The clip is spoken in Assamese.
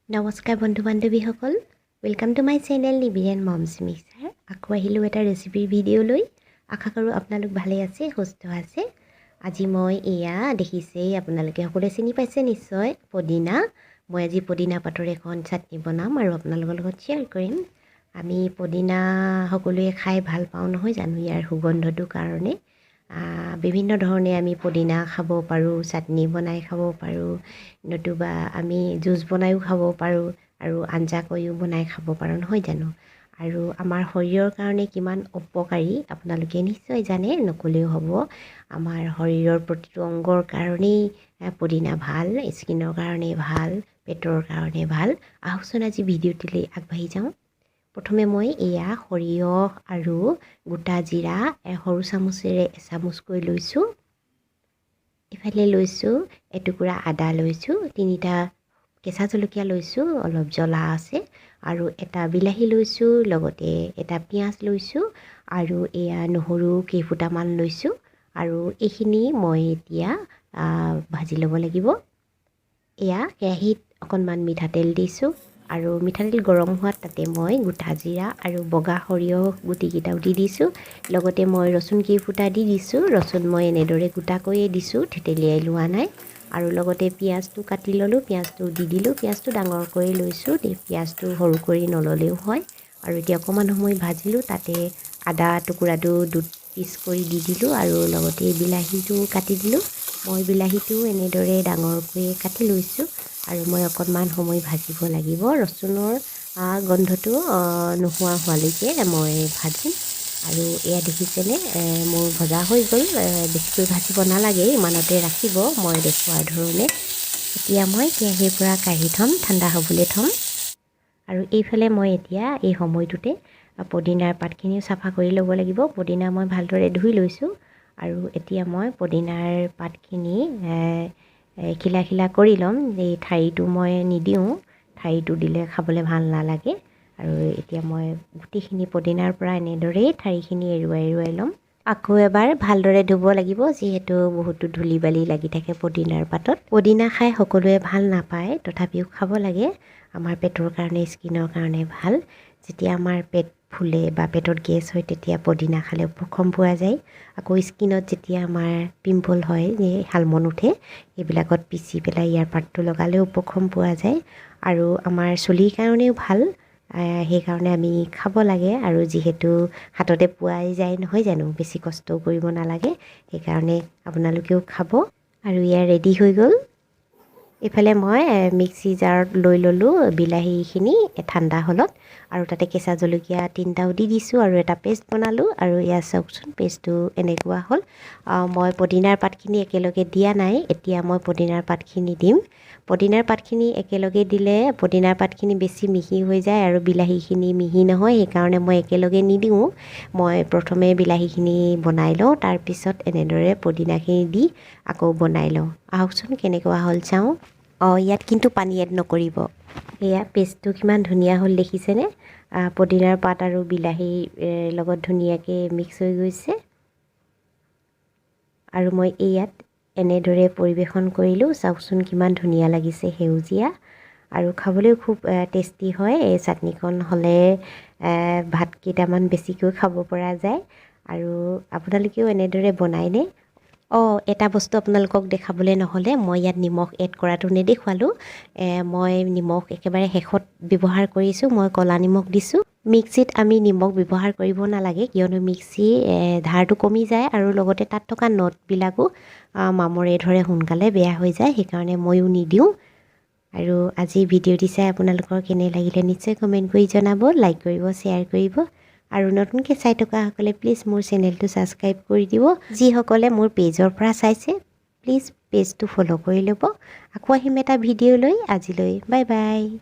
নমস্কাৰ বন্ধু বান্ধৱীসকল welcome to my channel nibir&mom'smixer আকৌ আহিলোঁ এটা ৰেচিপিৰ ভিডিঅ' লৈ আশা কৰোঁ আপোনালোক ভালে আছে সুস্থ আছে আজি মই এয়া দেখিছেই আপোনালোকে সকলোৱে চিনি পাইছে নিশ্চয় পদিনা মই আজি পদিনা পাতৰ এখন চাটনি বনাম আৰু আপোনালোকৰ লগত শ্বেয়াৰ কৰিম আমি পদিনা সকলোৱে খাই ভাল পাওঁ নহয় জানো ইয়াৰ সুগন্ধটোৰ কাৰণে বিভিন্ন ধৰণে আমি পদিনা খাব পাৰোঁ চাটনি বনাই খাব পাৰোঁ নতুবা আমি জুচ বনাইও খাব পাৰোঁ আৰু আঞ্জা কৰিও বনাই খাব পাৰোঁ নহয় জানো আৰু আমাৰ শৰীৰৰ কাৰণে কিমান উপকাৰী আপোনালোকে নিশ্চয় জানে নকলেও হ'ব আমাৰ শৰীৰৰ প্ৰতিটো অংগৰ কাৰণেই পদিনা ভাল স্কিনৰ কাৰণে ভাল পেটৰ কাৰণে ভাল আহকচোন আজি ভিডিঅ'টোলৈ আগবাঢ়ি যাওঁ প্ৰথমে মই এয়া সৰিয়হ আৰু গোটা জিৰা সৰু চামুচেৰে এচামুচকৈ লৈছোঁ ইফালে লৈছোঁ এটুকুৰা আদা লৈছোঁ তিনিটা কেঁচা জলকীয়া লৈছোঁ অলপ জ্বলা আছে আৰু এটা বিলাহী লৈছোঁ লগতে এটা পিঁয়াজ লৈছোঁ আৰু এয়া নহৰু কেইফুটামান লৈছোঁ আৰু এইখিনি মই এতিয়া ভাজি ল'ব লাগিব এয়া কেৰাহীত অকণমান মিঠাতেল দিছোঁ আৰু মিঠাতেল গৰম হোৱাত তাতে মই গোটা জিৰা আৰু বগা সৰিয়হ গুটিকেইটাও দি দিছোঁ লগতে মই ৰচুন কেইফুটা দি দিছোঁ ৰচুন মই এনেদৰে গোটাকৈয়ে দিছোঁ থেতেলিয়াই লোৱা নাই আৰু লগতে পিঁয়াজটো কাটি ল'লোঁ পিঁয়াজটো দি দিলোঁ পিঁয়াজটো ডাঙৰকৈ লৈছোঁ পিঁয়াজটো সৰু কৰি নল'লেও হয় আৰু এতিয়া অকণমান সময় ভাজিলোঁ তাতে আদা টুকুৰাটো পিচ কৰি দি দিলোঁ আৰু লগতে বিলাহীটো কাটি দিলোঁ মই বিলাহীটো এনেদৰে ডাঙৰকৈ কাটি লৈছোঁ আৰু মই অকণমান সময় ভাজিব লাগিব ৰচুনৰ গন্ধটো নোহোৱা হোৱালৈকে মই ভাজিম আৰু এয়া দেখিছেনে মোৰ ভজা হৈ গ'ল বেছিকৈ ভাজিব নালাগে ইমানতে ৰাখিব মই দেখুওৱাৰ ধৰণে এতিয়া মই কেৰাহীৰ পৰা কাঢ়ি থ'ম ঠাণ্ডা হ'বলৈ থ'ম আৰু এইফালে মই এতিয়া এই সময়টোতে পদিনাৰ পাতখিনিও চাফা কৰি ল'ব লাগিব পদিনা মই ভালদৰে ধুই লৈছোঁ আৰু এতিয়া মই পদিনাৰ পাতখিনি খিলা খিলা কৰি ল'ম এই ঠাৰিটো মই নিদিওঁ ঠাৰিটো দিলে খাবলৈ ভাল নালাগে আৰু এতিয়া মই গোটেইখিনি পদিনাৰ পৰা এনেদৰেই ঠাৰিখিনি এৰুৱাই ল'ম আকৌ এবাৰ ভালদৰে ধুব লাগিব যিহেতু বহুতো ধূলি বালি লাগি থাকে পদিনাৰ পাতত পদিনা খাই সকলোৱে ভাল নাপায় তথাপিও খাব লাগে আমাৰ পেটৰ কাৰণে স্কিনৰ কাৰণে ভাল যেতিয়া আমাৰ পেট ফুলে বা পেটত গেছ হয় তেতিয়া পদিনা খালে উপশম পোৱা যায় আকৌ স্কিনত যেতিয়া আমাৰ পিম্পল হয় শালমন উঠে এইবিলাকত পিচি পেলাই ইয়াৰ পাতটো লগালেও উপশম পোৱা যায় আৰু আমাৰ চুলিৰ কাৰণেও ভাল সেইকাৰণে আমি খাব লাগে আৰু যিহেতু হাততে পোৱাই যায় নহয় জানো বেছি কষ্টও কৰিব নালাগে সেইকাৰণে আপোনালোকেও খাব আৰু ইয়াৰ ৰেডি হৈ গ'ল এইফালে মই মিক্সি জাৰত লৈ ল'লোঁ বিলাহীখিনি ঠাণ্ডা হ'লত আৰু তাতে কেঁচা জলকীয়া তিনিটাও দি দিছোঁ আৰু এটা পেষ্ট বনালোঁ আৰু ইয়াৰ চাওকচোন পেষ্টটো এনেকুৱা হ'ল মই পদিনাৰ পাতখিনি একেলগে দিয়া নাই এতিয়া মই পদিনাৰ পাতখিনি দিম পদিনাৰ পাতখিনি একেলগে দিলে পদিনাৰ পাতখিনি বেছি মিহি হৈ যায় আৰু বিলাহীখিনি মিহি নহয় সেইকাৰণে মই একেলগে নিদিওঁ মই প্ৰথমে বিলাহীখিনি বনাই লওঁ তাৰপিছত এনেদৰে পদিনাখিনি দি আকৌ বনাই লওঁ আহকচোন কেনেকুৱা হ'ল চাওঁ ইয়াত কিন্তু পানী এড নকৰিব এয়া পেষ্টটো কিমান ধুনীয়া হ'ল দেখিছেনে পদিনাৰ পাত আৰু বিলাহীৰ লগত ধুনীয়াকৈ মিক্স হৈ গৈছে আৰু মই ইয়াত এনেদৰে পৰিৱেশন কৰিলোঁ চাওকচোন কিমান ধুনীয়া লাগিছে সেউজীয়া আৰু খাবলৈও খুব টেষ্টি হয় এই চাটনিখন হ'লে ভাত কেইটামান বেছিকৈ খাব পৰা যায় আৰু আপোনালোকেও এনেদৰে বনাইনে এটা বস্তু আপোনালোকক দেখাবলৈ নহ'লে মই ইয়াত নিমখ এড কৰাটো নেদেখুৱালোঁ মই নিমখ একেবাৰে শেষত ব্যৱহাৰ কৰিছোঁ মই ক'লা নিমখ দিছোঁ মিক্সিত আমি নিমখ ব্যৱহাৰ কৰিব নালাগে কিয়নো মিক্সি ধাৰটো কমি যায় আৰু লগতে তাত থকা নটবিলাকো মামৰে ধৰে সোনকালে বেয়া হৈ যায় সেইকাৰণে ময়ো নিদিওঁ আৰু আজি ভিডিঅ'টি চাই আপোনালোকৰ কেনে লাগিলে নিশ্চয় কমেণ্ট কৰি জনাব লাইক কৰিব শ্বেয়াৰ কৰিব আৰু নতুনকৈ চাই থকাসকলে প্লিজ মোৰ চেনেলটো ছাবস্ক্ৰাইব কৰি দিব যিসকলে মোৰ পেজৰ পৰা চাইছে প্লিজ পেজটো ফ'ল' কৰি ল'ব আকৌ আহিম এটা ভিডিঅ' লৈ আজিলৈ বাই বাই